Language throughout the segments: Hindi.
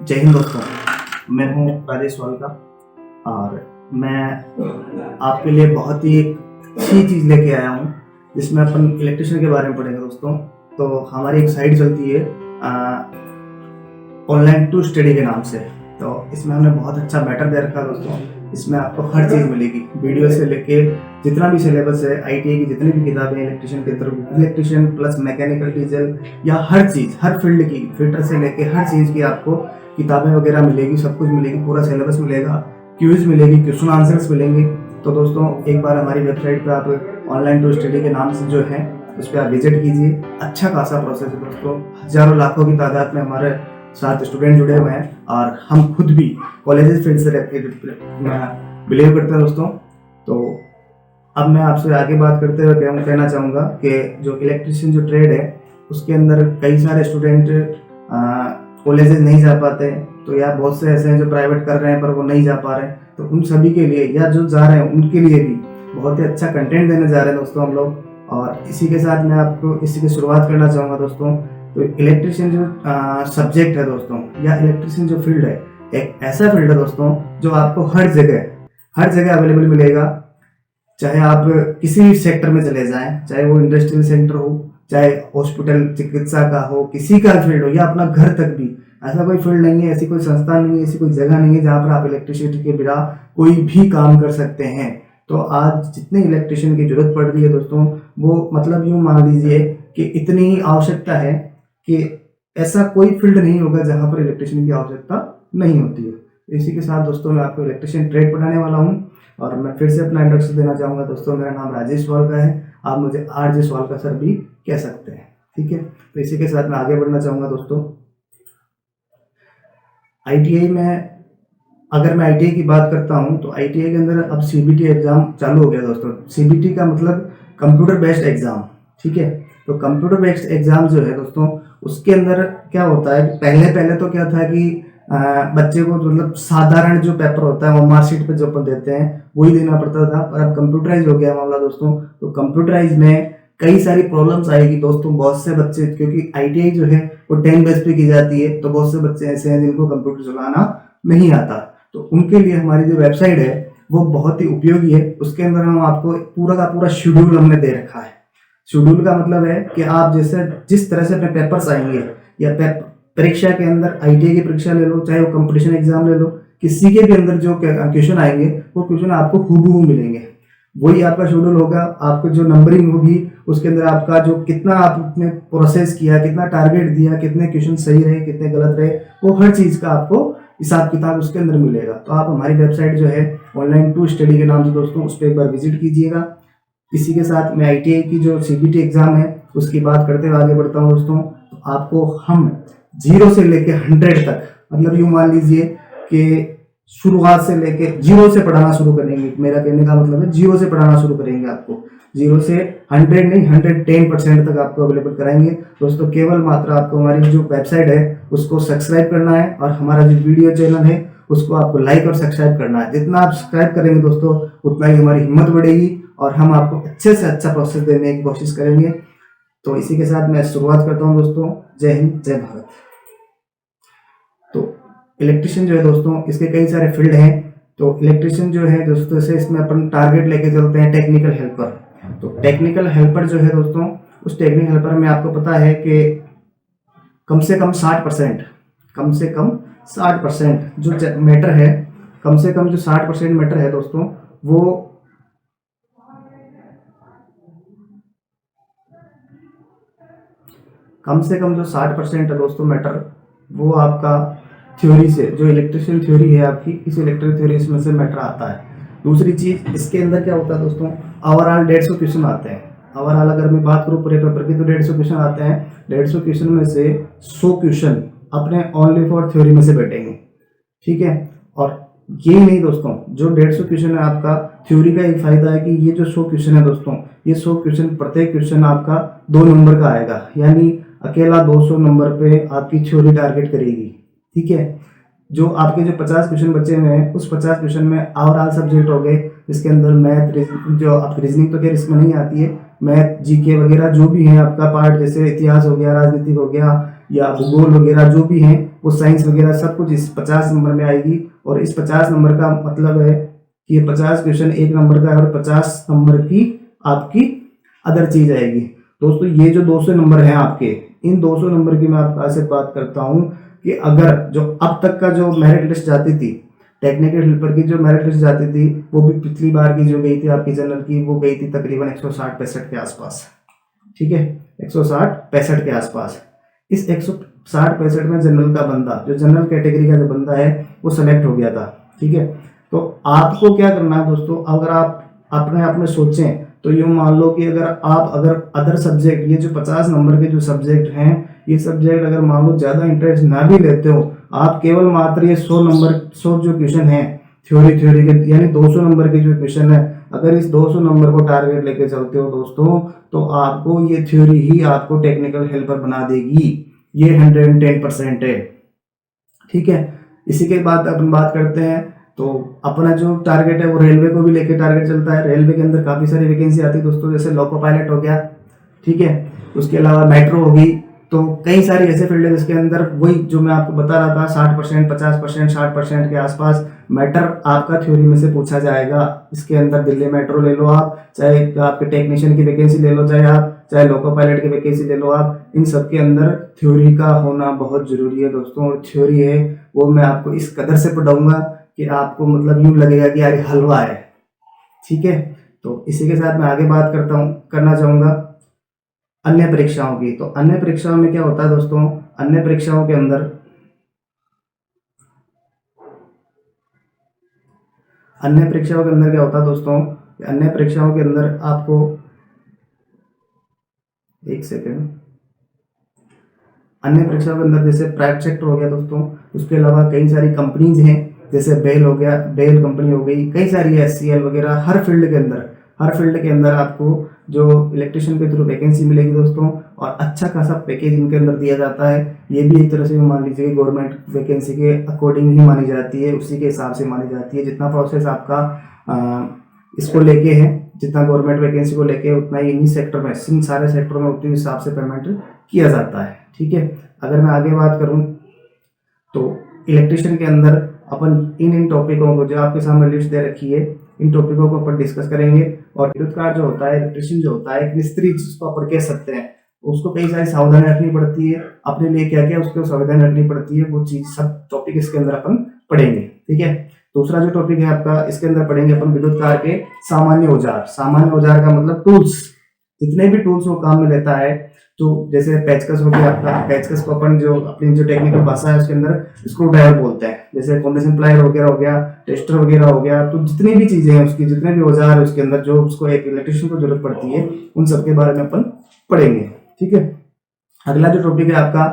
जय हिंद दोस्तों, मैं हूं राजेश वालका और मैं आपके लिए बहुत ही एक अच्छी चीज़ लेके आया हूं जिसमें अपन इलेक्ट्रिशियन के बारे में पढ़ेंगे दोस्तों। तो हमारी एक साइट चलती है ऑनलाइन टू स्टडी के नाम से। तो इसमें हमने बहुत अच्छा मैटर दे रखा है दोस्तों। इसमें आपको हर चीज़ मिलेगी, वीडियो से लेके जितना भी सिलेबस है, आईटीआई की जितनी भी किताबें इलेक्ट्रिशियन के अंदर, इलेक्ट्रिशियन प्लस मैकेनिकल डीजल या हर चीज़, हर फील्ड की, फिटर से लेके हर चीज़ की आपको किताबें वगैरह मिलेगी, सब कुछ मिलेगी, पूरा सिलेबस मिलेगा, क्यूज मिलेगी, क्वेश्चन आंसर्स मिलेंगे। तो दोस्तों एक बार हमारी वेबसाइट पर आप ऑनलाइन टू स्टडी के नाम से जो है उस पर आप विजिट कीजिए। अच्छा खासा प्रोसेस है दोस्तों, हजारों लाखों की तादाद में हमारे साथ स्टूडेंट जुड़े हुए हैं और हम खुद भी कॉलेजेस फील्ड से बिलीव करते हैं दोस्तों। तो अब मैं आपसे आगे बात करते हुए कहना चाहूँगा कि जो इलेक्ट्रिशियन जो ट्रेड है उसके अंदर कई सारे स्टूडेंट कॉलेजेस नहीं जा पाते, तो या बहुत से ऐसे हैं जो प्राइवेट कर रहे हैं पर वो नहीं जा पा रहे हैं। तो उन सभी के लिए या जो जा रहे हैं उनके लिए भी बहुत ही अच्छा कंटेंट देने जा रहे हैं दोस्तों हम लोग। और इसी के साथ मैं आपको इसी की शुरुआत करना चाहूँगा दोस्तों। तो इलेक्ट्रिशियन जो सब्जेक्ट है दोस्तों, या इलेक्ट्रिशियन जो फील्ड है, एक ऐसा फील्ड है दोस्तों जो आपको हर जगह अवेलेबल मिलेगा। चाहे आप किसी भी सेक्टर में चले जाएं, चाहे वो इंडस्ट्रियल सेक्टर हो, चाहे हॉस्पिटल चिकित्सा का हो, किसी का फील्ड हो, या अपना घर तक भी, ऐसा कोई फील्ड नहीं है, ऐसी कोई संस्था नहीं है, ऐसी कोई जगह नहीं है जहाँ पर आप इलेक्ट्रिसिटी के बिना कोई भी काम कर सकते हैं। तो आज जितने इलेक्ट्रिशियन की जरूरत पड़ रही है दोस्तों, वो मतलब यूँ मान लीजिए कि इतनी ही आवश्यकता है कि ऐसा कोई फील्ड नहीं होगा जहाँ पर इलेक्ट्रिशियन की आवश्यकता नहीं होती है। इसी के साथ दोस्तों मैं आपको इलेक्ट्रिशियन ट्रेड पढ़ाने वाला हूँ और मैं फिर से अपना इंट्रोडक्शन देना चाहूँगा दोस्तों। मेरा नाम राजेश वालका है, आप मुझे RJ वालका सर भी कह सकते हैं, ठीक है। तो इसी के साथ मैं आगे बढ़ना चाहूँगा दोस्तों। ITI में अगर मैं ITI की बात करता हूँ तो ITI के अंदर अब CBT एग्ज़ाम चालू हो गया दोस्तों। CBT का मतलब कंप्यूटर बेस्ड एग्ज़ाम, ठीक है। तो कंप्यूटर बेस्ड एग्ज़ाम जो है दोस्तों, उसके अंदर क्या होता है, पहले तो क्या था कि बच्चे को मतलब साधारण जो पेपर होता है वो मार्कशीट पे जो अपन देते हैं वही देना पड़ता था, पर अब कंप्यूटराइज हो गया मामला दोस्तों। तो कंप्यूटराइज में कई सारी प्रॉब्लम्स आएगी दोस्तों। बहुत से बच्चे, क्योंकि ITI जो है वो 10 बेस पे की जाती है, तो बहुत से बच्चे ऐसे हैं जिनको कंप्यूटर चलाना नहीं आता। तो उनके लिए हमारी जो वेबसाइट है वो बहुत ही उपयोगी है। उसके अंदर हम आपको पूरा का पूरा शेड्यूल हमने दे रखा है। शेड्यूल का मतलब है कि आप जैसे जिस तरह से अपने पेपर्स आएंगे या परीक्षा के अंदर, ITI की परीक्षा ले लो, चाहे वो कंपटीशन एग्जाम ले लो, किसी के भी अंदर जो क्वेश्चन आएंगे वो क्वेश्चन आपको हूबहू मिलेंगे। वही आपका शेड्यूल होगा। आपको जो नंबरिंग होगी उसके अंदर आपका जो कितना आपने प्रोसेस किया, कितना टारगेट दिया, कितने क्वेश्चन सही रहे, कितने गलत रहे, वो हर चीज़ का आपको हिसाब किताब उसके अंदर मिलेगा। तो आप हमारी वेबसाइट जो है ऑनलाइन टू स्टडी के नाम से दोस्तों, उस पर एक बार विजिट कीजिएगा। इसी के साथ मैं ITI की जो CBT एग्जाम है उसकी बात करते हुए आगे बढ़ता हूँ दोस्तों। तो आपको हम 0 से लेके 100 तक, मतलब यूँ मान लीजिए कि शुरुआत से लेके 0 से पढ़ाना शुरू करेंगे। मेरा कहने का मतलब है 0 से पढ़ाना शुरू करेंगे। आपको 0 से 100 नहीं, 110% तक आपको अवेलेबल कराएंगे दोस्तों। केवल मात्र आपको हमारी जो वेबसाइट है उसको सब्सक्राइब करना है और हमारा जो वीडियो चैनल है उसको आपको लाइक और सब्सक्राइब करना है। जितना आप सब्सक्राइब करेंगे दोस्तों उतना ही हमारी हिम्मत बढ़ेगी और हम आपको अच्छे से अच्छा प्रोसेस देने की कोशिश करेंगे। तो इसी के साथ मैं शुरुआत करता हूँ दोस्तों। जय हिंद, जय भारत। तो इलेक्ट्रिशियन जो है दोस्तों, इसके कई सारे फील्ड हैं। तो इलेक्ट्रिशियन जो है दोस्तों, से इसमें अपन टारगेट लेके चलते हैं टेक्निकल हेल्पर। तो टेक्निकल हेल्पर जो है दोस्तों, उस टेक्निकल हेल्पर में आपको पता है कि कम से कम 60% जो मैटर है, कम से कम जो 60% मैटर है दोस्तों, वो कम से कम जो 60% है दोस्तों मैटर, वो आपका थ्योरी से, जो इलेक्ट्रिशियन थ्योरी है आपकी, इस इलेक्ट्रिक थ्योरी इसमें से मैटर आता है। दूसरी चीज़ इसके अंदर क्या होता है दोस्तों, ओवरऑल 150 क्वेश्चन आते हैं। ओवरऑल अगर मैं बात करूँ पूरे पेपर की तो 150 क्वेश्चन आते हैं। 150 क्वेश्चन में से 100 क्वेश्चन अपने ओनली फॉर थ्योरी में से बैठेंगे, ठीक है। और यही नहीं दोस्तों, जो 150 क्वेश्चन है आपका थ्योरी का एक फायदा है कि ये जो 100 क्वेश्चन है दोस्तों, ये 100 क्वेश्चन, प्रत्येक क्वेश्चन आपका 2 नंबर का आएगा, यानी अकेला 200 नंबर पे आपकी थ्योरी टारगेट करेगी, ठीक है। जो आपके जो 50 क्वेश्चन बचे हुए हैं, उस 50 क्वेश्चन में ओवरऑल सब्जेक्ट हो गए, इसके अंदर मैथ, जो आपकी रीजनिंग तो खैर इसमें नहीं आती है, मैथ, GK वगैरह जो भी है आपका पार्ट, जैसे इतिहास हो गया, राजनीतिक हो गया या भूगोल वगैरह जो भी हैं, वो साइंस वगैरह सब कुछ इस 50 नंबर में आएगी। और इस 50 नंबर का मतलब है कि ये 50 क्वेश्चन 1 नंबर का है और 50 नंबर की आपकी अदर चीज आएगी। दोस्तों ये जो 200 नंबर हैं आपके, इन 200 नंबर की मैं आपका से बात करता हूँ कि अगर जो अब तक का जो मेरिट लिस्ट जाती थी, टेक्निकल हेल्पर की जो मेरिट लिस्ट जाती थी, वो भी पिछली बार की जो गई थी आपकी जनरल की, वो गई थी तकरीबन 160-65 के आसपास। ठीक है, 160-65 के आसपास। इस 160-65 में जनरल का बंदा, जो जनरल कैटेगरी का जो बंदा है, वो सेलेक्ट हो गया था। ठीक है, तो आपको क्या करना है दोस्तों, अगर आप अपने आप में सोचें तो यूँ मान लो कि अगर अदर सब्जेक्ट, ये जो 50 नंबर के जो सब्जेक्ट हैं, ये सब्जेक्ट अगर मान लो ज़्यादा इंटरेस्ट ना भी लेते हो, आप केवल मात्र ये 100 नंबर 100 जो क्वेश्चन है थ्योरी के, यानी 200 नंबर के जो क्वेश्चन है, अगर इस 200 नंबर को टारगेट लेके चलते हो दोस्तों, तो आपको ये थ्योरी ही आपको टेक्निकल हेल्पर बना देगी। ये 110% है। ठीक है, इसी के बाद अपन बात करते हैं, तो अपना जो टारगेट है वो रेलवे को भी लेके टारगेट चलता है। रेलवे के अंदर काफ़ी सारी वैकेंसी आती है दोस्तों, जैसे लोको पायलट हो गया, ठीक है, उसके अलावा मेट्रो होगी। तो कई सारी ऐसे फील्ड है जिसके अंदर वही जो मैं आपको बता रहा था, 60%, 50%, 60% के आसपास मैटर आपका थ्योरी में से पूछा जाएगा। इसके अंदर दिल्ली मेट्रो ले लो आप, चाहे आपके टेक्नीशियन की वैकेंसी ले लो, चाहे लोको पायलट की वैकेंसी ले लो आप, इन सब के अंदर थ्योरी का होना बहुत जरूरी है दोस्तों। और थ्योरी है वो मैं आपको इस कदर से पढ़ाऊंगा कि आपको मतलब यूं लगेगा कि यार हलवा है। ठीक है, तो इसी के साथ मैं आगे बात करना चाहूंगा अन्य परीक्षाओं की। तो अन्य परीक्षाओं में क्या होता है दोस्तों, अन्य परीक्षाओं के अंदर क्या होता है दोस्तों, अन्य परीक्षाओं के अंदर आपको, एक सेकेंड, अन्य परीक्षाओं के अंदर जैसे प्राइवेट सेक्टर हो गया दोस्तों, उसके अलावा कई सारी कंपनीज हैं, जैसे बेल हो गया, बेल कंपनी हो गई, कई सारी एचसीएल वगैरह, हर फील्ड के अंदर आपको जो इलेक्ट्रिशियन के थ्रू वैकेंसी मिलेगी दोस्तों, और अच्छा खासा पैकेज इनके अंदर दिया जाता है। ये भी एक तरह से मान लीजिए गवर्नमेंट वैकेंसी के अकॉर्डिंग ही मानी जाती है, उसी के हिसाब से मानी जाती है। जितना प्रोसेस आपका इसको लेके है, जितना गवर्नमेंट वैकेंसी को लेके, उतना ही इन सेक्टर में, इन सारे सेक्टरों में उतने हिसाब से पेमेंट किया जाता है। ठीक है, अगर मैं आगे बात करूं तो इलेक्ट्रिशियन के अंदर अपन इन टॉपिकों को, जो आपके सामने लिस्ट दे रखी है, इन टॉपिकों को अपन डिस्कस करेंगे। और विद्युतकार जो होता है, इलेक्ट्रिशियन जो होता है, एक मिस्त्री जिसको अपन कह सकते हैं, उसको कई सारी सावधानी रखनी पड़ती है, अपने लिए क्या क्या उसको सावधानी रखनी पड़ती है, वो चीज सब टॉपिक इसके अंदर अपन पढ़ेंगे। ठीक है, दूसरा जो टॉपिक है आपका, इसके अंदर पढ़ेंगे अपन विद्युतकार के सामान्य औजार। सामान्य औजार का मतलब टूल्स, जितने भी टूल्स वो काम में लेता है। तो जैसे पेचकस हो गया आपका, पेचकस को अपन जो अपनी जो टेक्निकल भाषा है उसके अंदर स्क्रू ड्राइवर बोलते हैं। जैसे कॉम्बिनेशन प्लायर वगैरह हो गया, टेस्टर वगैरह हो गया, तो जितनी भी चीजें हैं उसकी, जितने भी औजार है उसके अंदर जो उसको एक इलेक्ट्रिशियन को जरूरत पड़ती है, उन सब के बारे में अपन पढ़ेंगे। ठीक है, अगला जो टॉपिक है आपका,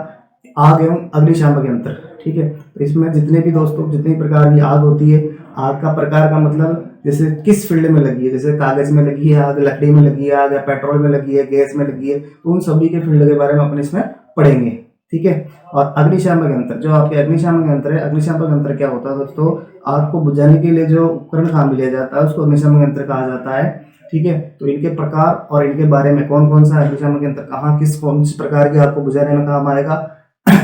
आग एवं अग्निशामक यंत्र। ठीक है, तो इसमें जितने भी दोस्तों, जितनी प्रकार की आग होती है, आग का प्रकार का मतलब जैसे किस फील्ड में लगी है, जैसे कागज में लगी है आग, लकड़ी में लगी है आग, या पेट्रोल में लगी है, गैस में लगी है, तो उन सभी के फील्ड के बारे में अपन इसमें पढ़ेंगे। ठीक है, और अग्निशामक यंत्र, जो आपके अग्निशामक यंत्र है, अग्निशामक यंत्र क्या होता है दोस्तों, आग को बुझाने के लिए जो उपकरण काम में लिया जाता है उसको अग्निशामक यंत्र कहा जाता है। ठीक है, तो इनके प्रकार और इनके बारे में, कौन कौन सा अग्निशामक यंत्र कहाँ कौन सी प्रकार की आपको बुझाने में काम आएगा,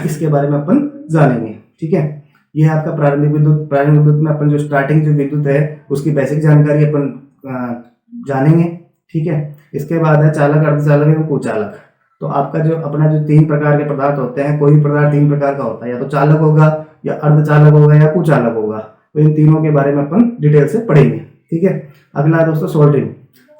इसके बारे में अपन जानेंगे। ठीक है, ये है आपका प्रारंभिक विद्युत। प्रारंभिक विद्युत में अपन जो स्टार्टिंग जो विद्युत है उसकी बेसिक जानकारी अपन जानेंगे। ठीक है, इसके बाद है चालक, अर्धचालक एवं कुचालक। तो आपका जो अपना जो 3 प्रकार के पदार्थ होते हैं, कोई भी पदार्थ 3 प्रकार का होता है, या तो चालक होगा, या अर्धचालक होगा, या कुचालक होगा। तो इन तीनों के बारे में अपन डिटेल से पढ़ेंगे। ठीक है, अगला है दोस्तों सोल्डरिंग।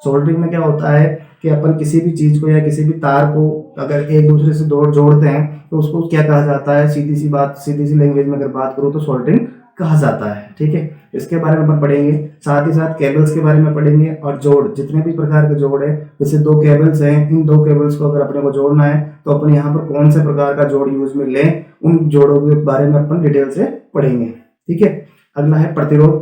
सोल्डरिंग में क्या होता है कि अपन किसी भी चीज को या किसी भी तार को अगर एक दूसरे से जोड़ते हैं तो उसको क्या कहा जाता है, सीधी सी बात, सीधी सी लैंग्वेज में अगर बात करूँ तो सोल्डरिंग कहा जाता है। ठीक है, इसके बारे में अपन पढ़ेंगे। साथ ही साथ केबल्स के बारे में पढ़ेंगे, और जोड़, जितने भी प्रकार के जोड़ है, जैसे 2 केबल्स हैं, इन 2 केबल्स को अगर अपने को जोड़ना है तो अपन यहाँ पर कौन से प्रकार का जोड़ यूज में लें, उन जोड़ों के बारे में अपन डिटेल से पढ़ेंगे। ठीक है, अगला है प्रतिरोध।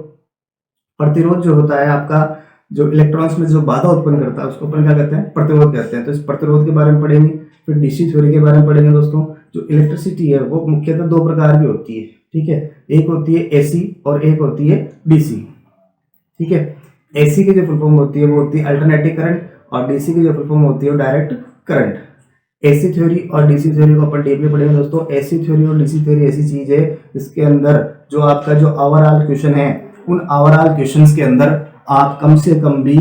प्रतिरोध जो होता है आपका, जो इलेक्ट्रॉन्स में जो बाधा उत्पन्न करता है उसको अपन क्या कहते हैं, प्रतिरोध कहते हैं। तो इस प्रतिरोध के बारे में पढ़ेंगे। फिर डीसी थ्योरी के बारे में पढ़ेंगे दोस्तों। जो इलेक्ट्रिसिटी है वो मुख्यतः 2 प्रकार की होती है। ठीक है, एक होती है एसी और एक होती है डीसी। ठीक है, एसी की जो फुल फॉर्म होती है वो होती है अल्टरनेटिंग करंट, और डीसी की जो फुल फॉर्म होती है वो डायरेक्ट करंट। एसी थ्योरी और डीसी थ्योरी को अपन डीपली पढ़ेंगे दोस्तों। एसी थ्योरी और डीसी थ्योरी ऐसी चीज है जिसके अंदर जो आपका जो ओवरऑल क्वेश्चन है, उन ओवरऑल क्वेश्चंस के अंदर आप कम से कम भी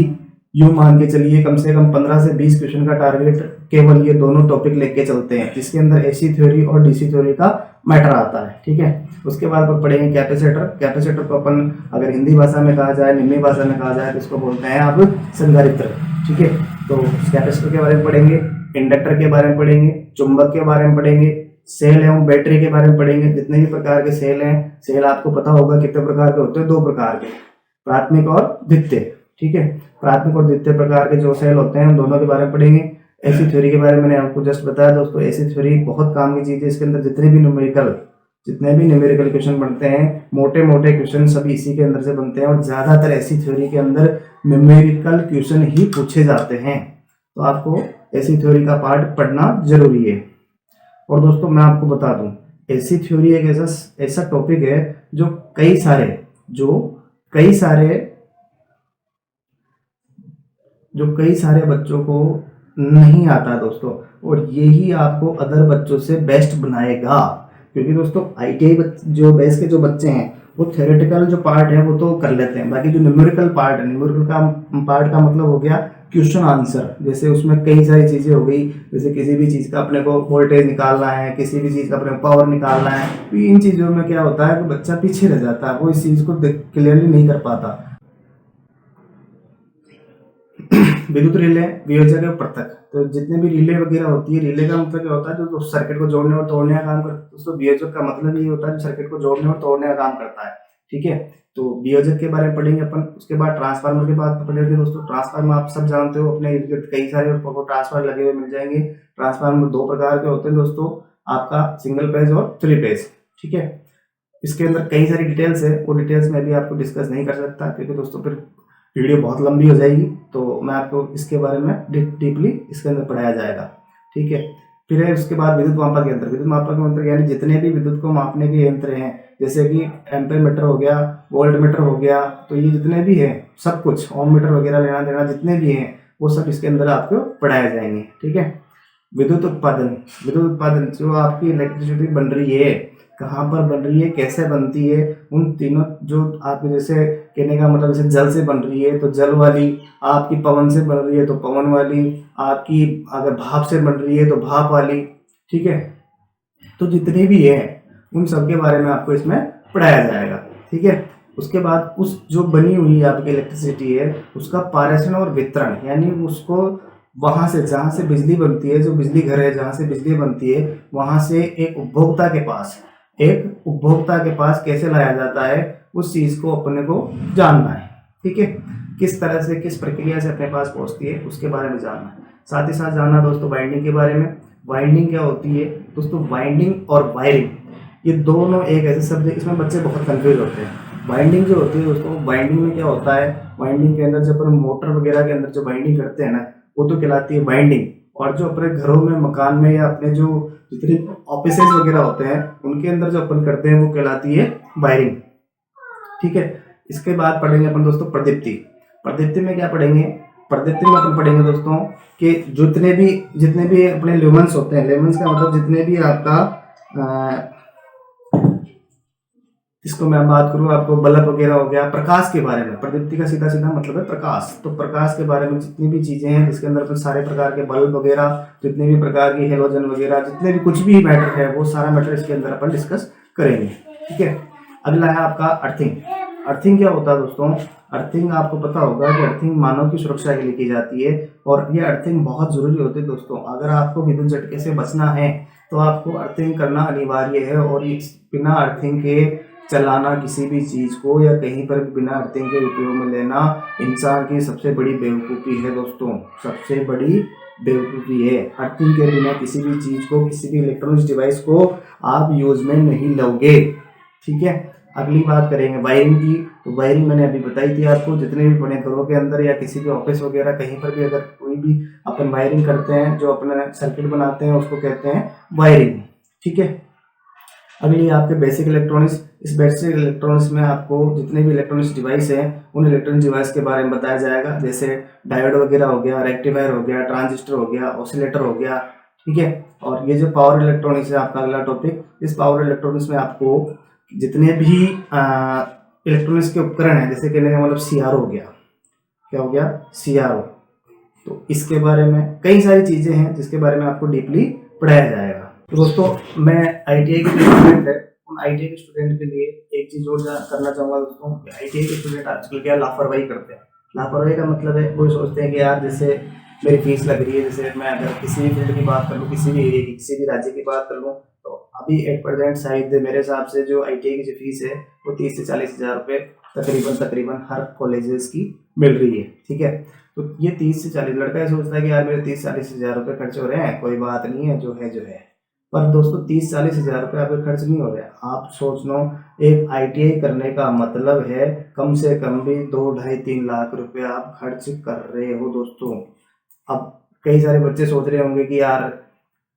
यूं मान के चलिए कम से कम 15 से 20 क्वेश्चन का टारगेट केवल ये दोनों टॉपिक लेके चलते हैं, जिसके अंदर एसी थ्योरी और डीसी थ्योरी का मैटर आता है। ठीक है, उसके बाद अपन पढ़ेंगे कैपेसिटर। कैपेसिटर को अपन अगर हिंदी भाषा में कहा जाए, निम्नी भाषा में कहा जाए तो इसको बोलते हैं आप संधारित्र। ठीक है, तो कैपेसिटर के बारे में पढ़ेंगे, इंडक्टर के बारे में पढ़ेंगे, चुंबक के बारे में पढ़ेंगे, सेल एवं बैटरी के बारे में पढ़ेंगे। जितने भी प्रकार के सेल हैं, सेल आपको पता होगा कितने प्रकार के होते हैं, 2 प्रकार के, प्राथमिक और द्वितीय। ठीक है, प्राथमिक और द्वितीय प्रकार के जो सेल होते हैं उन दोनों के बारे में पढ़ेंगे। एसी थ्योरी के बारे में मैंने आपको जस्ट बताया दोस्तों। एसी थ्योरी बहुत काम की चीज है, इसके अंदर जितने भी न्यूमेरिकल क्वेश्चन बनते हैं, मोटे मोटे क्वेश्चन सभी इसी के अंदर से बनते हैं, और ज्यादातर एसी थ्योरी के अंदर न्यूमेरिकल क्वेश्चन ही पूछे जाते हैं। तो आपको एसी थ्योरी का पार्ट पढ़ना जरूरी है। और दोस्तों मैं आपको बता दूं, एसी थ्योरी एक ऐसा टॉपिक है जो कई सारे बच्चों को नहीं आता दोस्तों, और यही आपको अदर बच्चों से बेस्ट बनाएगा। क्योंकि दोस्तों आईटीआई जो बेस के जो बच्चे हैं वो थ्योरेटिकल जो पार्ट है वो तो कर लेते हैं, बाकी जो न्यूमेरिकल पार्ट है, न्यूमेरिकल पार्ट का मतलब हो गया क्वेश्चन आंसर। जैसे उसमें कई सारी चीजें हो गई, जैसे किसी भी चीज का अपने को वोल्टेज निकालना है, किसी भी चीज का अपने पावर निकालना है, तो इन चीजों में क्या होता है कि बच्चा पीछे रह जाता है, वो इस चीज को क्लियरली नहीं कर पाता। विद्युत रिले, वियोजक और पृथक, तो जितने भी रिले वगैरह होती है, रिले का मतलब क्या होता है जो सर्किट को जोड़ने और तोड़ने का काम करता है। दोस्तों वियोजक का मतलब ये होता है जो सर्किट को जोड़ने और तोड़ने का काम करता है। ठीक है, तो वियोजक के बारे में पढ़ेंगे अपन। उसके बाद ट्रांसफार्मर के बाद पढ़ेंगे दोस्तों। ट्रांसफार्मर आप सब जानते हो, अपने कई सारे ट्रांसफार्मर लगे हुए मिल जाएंगे। ट्रांसफार्मर 2 प्रकार के होते हैं दोस्तों, आपका सिंगल फेज और 3 फेज। ठीक है, इसके अंदर कई सारी डिटेल्स है, वो डिटेल्स में भी आपको डिस्कस नहीं कर सकता क्योंकि दोस्तों फिर वीडियो बहुत लंबी हो जाएगी, तो मैं आपको इसके बारे में डीपली इसके अंदर पढ़ाया जाएगा। ठीक है, फिर है उसके बाद विद्युत मापक यंत्र। विद्युत मापक यंत्र यानी जितने भी विद्युत को मापने के यंत्र हैं, जैसे कि एम्पेयर मीटर हो गया, वोल्ट मीटर हो गया, तो ये जितने भी हैं सब कुछ, ओम मीटर वगैरह लेना देना जितने भी हैं वो सब इसके अंदर आपको पढ़ाए जाएंगे। ठीक है, विद्युत उत्पादन जो आपकी इलेक्ट्रिसिटी बन रही है, कहाँ पर बन रही है, कैसे बनती है, उन तीनों जो आपके, जैसे कहने का मतलब जैसे जल से बन रही है तो जल वाली, आपकी पवन से बन रही है तो पवन वाली, आपकी अगर भाप से बन रही है तो भाप वाली। ठीक है, तो जितनी भी है उन सब के बारे में आपको इसमें पढ़ाया जाएगा। ठीक है, उसके बाद उस जो बनी हुई आपकी इलेक्ट्रिसिटी है उसका पारेषण और वितरण, यानी उसको वहां से जहां से बिजली बनती है, जो बिजली घर है जहां से बिजली बनती है, वहां से एक उपभोक्ता के पास कैसे लाया जाता है, उस चीज को अपने को जानना है। ठीक है, किस तरह से किस प्रक्रिया से अपने पास पहुंचती है उसके बारे में जानना है। साथ ही साथ जानना दोस्तों वाइंडिंग के बारे में। वाइंडिंग क्या होती है दोस्तों, वाइंडिंग और वायरिंग ये दोनों एक ऐसे शब्द है, इसमें बच्चे बहुत कंफ्यूज होते हैं। वाइंडिंग जो होती है दोस्तों, वाइंडिंग में क्या होता है, वाइंडिंग के अंदर जब अपन मोटर वगैरह के अंदर जो वाइंडिंग करते हैं ना, वो तो कहलाती है वाइंडिंग। और जो अपने घरों में, मकान में, या अपने जो जितने ऑफिसेज वगैरह होते हैं उनके अंदर जो अपन करते हैं वो कहलाती है वायरिंग। ठीक है, इसके बाद पढ़ेंगे अपन दोस्तों प्रदीप्ति। प्रदीप्ति में क्या पढ़ेंगे, प्रदीप्ति में अपन पढ़ेंगे दोस्तों कि जितने भी अपने ल्यूमेंस होते हैं, ल्यूमेंस का मतलब जितने भी आपका इसको मैं बात करूँ आपको बल्ब वगैरह हो गया, प्रकाश के बारे में। प्रदीप्ति का सीधा सीधा मतलब है प्रकाश, तो प्रकाश के बारे में जितनी भी चीजें हैं जिसके अंदर सारे प्रकार के बल्ब वगैरह, जितने भी प्रकार की हेलोजन वगैरह, जितने भी कुछ भी मैटर है वो सारा मैटर इसके अंदर अपन डिस्कस करेंगे। ठीक है, अगला है आपका अर्थिंग। अर्थिंग क्या होता है दोस्तों, अर्थिंग आपको पता होगा कि अर्थिंग मानव की सुरक्षा के लिए की जाती है, और ये अर्थिंग बहुत जरूरी होती है दोस्तों। अगर आपको विद्युत झटके से बचना है तो आपको अर्थिंग करना अनिवार्य है, और बिना अर्थिंग के चलाना किसी भी चीज को या कहीं पर बिना अर्थिंग के उपयोग में लेना इंसान की सबसे बड़ी बेवकूफ़ी है दोस्तों, सबसे बड़ी बेवकूफ़ी है। अर्थिंग के बिना किसी भी चीज को, किसी भी इलेक्ट्रॉनिक डिवाइस को आप यूज में नहीं लोगे। ठीक है, अगली बात करेंगे वायरिंग की। तो वायरिंग मैंने अभी बताई थी आपको, जितने भी बड़े घरों के अंदर या किसी भी ऑफिस वगैरह कहीं पर भी अगर कोई भी अपन वायरिंग करते हैं, जो अपना सर्किट बनाते हैं उसको कहते हैं वायरिंग। ठीक है, अगली आपके बेसिक इलेक्ट्रॉनिक्स। इस बेसिक इलेक्ट्रॉनिक्स में आपको जितने भी इलेक्ट्रॉनिक्स डिवाइस हैं उन इलेक्ट्रॉनिक डिवाइस के बारे में बताया जाएगा, जैसे डायोड वगैरह हो गया, रेक्टिफायर हो गया, ट्रांजिस्टर हो गया, ऑसिलेटर हो गया। ठीक है। और ये जो पावर इलेक्ट्रॉनिक्स है आपका अगला टॉपिक, इस पावर इलेक्ट्रॉनिक्स में आपको जितने भी इलेक्ट्रॉनिक्स के उपकरण हैं, जैसे कहने का मतलब सीआर हो गया, क्या हो गया, सीआर, तो इसके बारे में कई सारी चीज़ें हैं जिसके बारे में आपको डीपली पढ़ाया जाएगा। तो दोस्तों मैं आईटीआई के जो स्टूडेंट है उन आईटीआई के स्टूडेंट के लिए एक चीज़ और करना चाहूँगा दोस्तों, आईटीआई के स्टूडेंट आजकल क्या लापरवाही करते हैं। लापरवाही का मतलब है वो सोचते हैं कि यार जैसे मेरी फीस लग रही है, जैसे मैं अगर किसी भी फील्ड की बात कर लूँ, किसी भी एरिया की, किसी भी राज्य की बात कर लूँ, तो अभी एट प्रेजेंट शायद मेरे हिसाब से जो आईटीआई की जो फीस है वो 30 से 40 हज़ार रुपये तकरीबन हर कॉलेजेस की मिल रही है। ठीक है, तो ये 30 से 40, लड़का ये सोचता है कि यार मेरे 30-40 हज़ार रुपये खर्च हो रहे हैं, कोई बात नहीं है, जो है जो है। पर दोस्तों 30-40 हज़ार रुपये आपके खर्च नहीं हो रहे हैं। आप सोच लो, एक आईटीआई करने का मतलब है कम से कम भी 2-2.5-3 लाख रुपए आप खर्च कर रहे हो दोस्तों। अब कई सारे बच्चे सोच रहे होंगे कि यार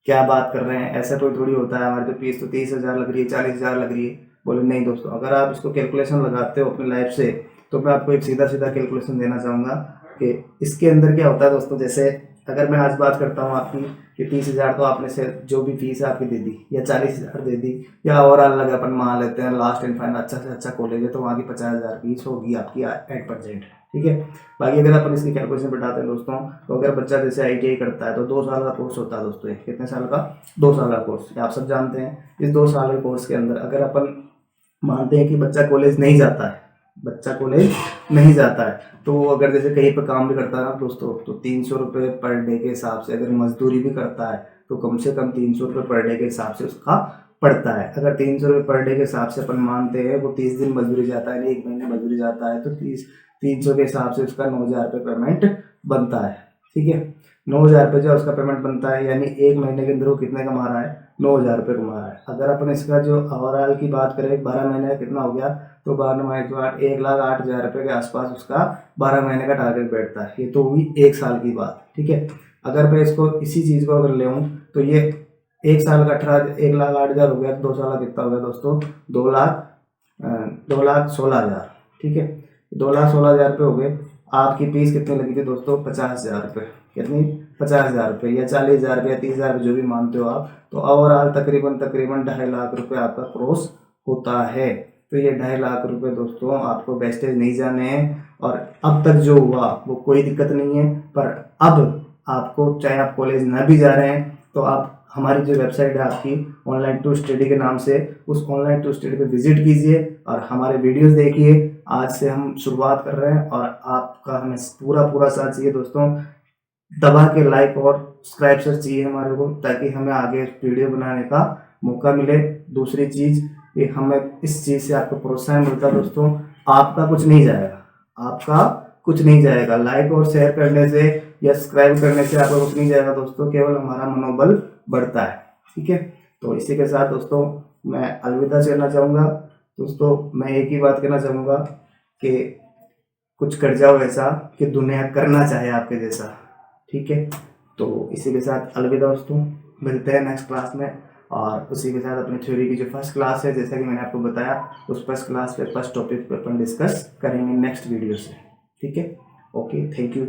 क्या बात कर रहे हैं, ऐसा कोई थोड़ी होता है, हमारी तो फीस तो 30 हज़ार लग रही है, 40 हज़ार लग रही है। बोले नहीं दोस्तों, अगर आप इसको कैलकुलेशन लगाते हो अपनी लाइफ से, तो मैं आपको एक सीधा सीधा कैलकुलेशन देना चाहूँगा कि इसके अंदर क्या होता है दोस्तों। जैसे अगर मैं आज बात करता हूँ आपकी कि 30 हज़ार तो आपने से जो भी फीस है आपकी दे दी, या 40 हज़ार दे दी, या ओवरऑल लगा अपन मान लेते हैं लास्ट एंड फाइनल अच्छा से अच्छा कॉलेज है तो वहाँ की 50 हज़ार फीस होगी आपकी एट परसेंट। ठीक है, बाकी अगर अपन इसकी कैलकुलेशन बताते हैं दोस्तों, तो अगर बच्चा जैसे आईटीआई करता है तो 2 साल का कोर्स होता है दोस्तों। कितने साल का? 2 साल का कोर्स, आप सब जानते हैं। इस 2 साल के कोर्स के अंदर अगर अपन मानते हैं कि बच्चा कॉलेज नहीं जाता है, बच्चा कॉलेज नहीं जाता है, तो वो अगर जैसे कहीं पर काम भी करता है ना दोस्तों, तो 300 रुपये पर डे के हिसाब से, अगर मजदूरी भी करता है तो कम से कम 300 रुपये पर डे के हिसाब से उसका पड़ता है। अगर 300 रुपये पर डे के हिसाब से अपन मानते हैं, वो 30 दिन मजदूरी जाता है, 1 महीने मजदूरी जाता है, तो 300 के हिसाब से उसका 9,000 रुपये पेमेंट बनता है। ठीक है, 9,000 रुपये जो उसका पेमेंट बनता है, यानी 1 महीने के अंदर वो कितने कमा रहा है? 9,000 रुपये कमा रहा है। अगर अपन इसका जो ओवरऑल की बात करें 12 महीने का कितना हो गया, तो 12 महीने के बाद 1,08,000 रुपये के आसपास उसका 12 महीने का टारगेट बैठता है। ये तो हुई 1 साल की बात। ठीक है, अगर मैं इसको इसी चीज़ को अगर ले तो ये 1 साल का 1,08,000 हो गया, तो 2 साल का कितना हो गया दोस्तों? 2,16,000। ठीक है, 2,16,000 रुपये हो गए। आपकी फीस कितनी लगी थी दोस्तों? 50,000 रुपये। कितनी? 50,000 रुपये, या 40,000 रुपये या 30,000 रुपये, जो भी मानते हो आप। तो ओवरऑल तकरीबन 2.5 लाख रुपये आपका क्रॉस होता है। तो ये 2.5 लाख रुपये दोस्तों आपको वेस्टेज नहीं जाने हैं। और अब तक जो हुआ वो कोई दिक्कत नहीं है, पर अब आपको चाहे आप कॉलेज ना भी जा रहे हैं, तो आप हमारी जो वेबसाइट है आपकी ऑनलाइन टू स्टडी के नाम से, उस ऑनलाइन टू स्टडी पे विजिट कीजिए और हमारे वीडियोस देखिए। आज से हम शुरुआत कर रहे हैं और आपका हमें पूरा साथ चाहिए दोस्तों। दबा के लाइक और सब्सक्राइब से चाहिए हमारे को, ताकि हमें आगे वीडियो बनाने का मौका मिले। दूसरी चीज़ कि हमें इस चीज़ से आपको प्रोत्साहन मिलता है दोस्तों। आपका कुछ नहीं जाएगा, आपका कुछ नहीं जाएगा, लाइक और शेयर करने से या सब्सक्राइब करने से आपका कुछ नहीं जाएगा दोस्तों, केवल हमारा मनोबल बढ़ता है। ठीक है, तो इसी के साथ दोस्तों मैं अलविदा कहना चाहूँगा। दोस्तों मैं एक ही बात कहना चाहूँगा कि कुछ कर जाओ ऐसा कि दुनिया करना चाहे आपके जैसा। ठीक है, तो इसी के साथ अलविदा दोस्तों, मिलते हैं नेक्स्ट क्लास में। और उसी के साथ अपनी थ्योरी की जो फर्स्ट क्लास है, जैसा कि मैंने आपको बताया, उस फर्स्ट क्लास पे फर्स्ट टॉपिक पे अपन डिस्कस करेंगे नेक्स्ट वीडियो से। ठीक है, ओके, थैंक यू।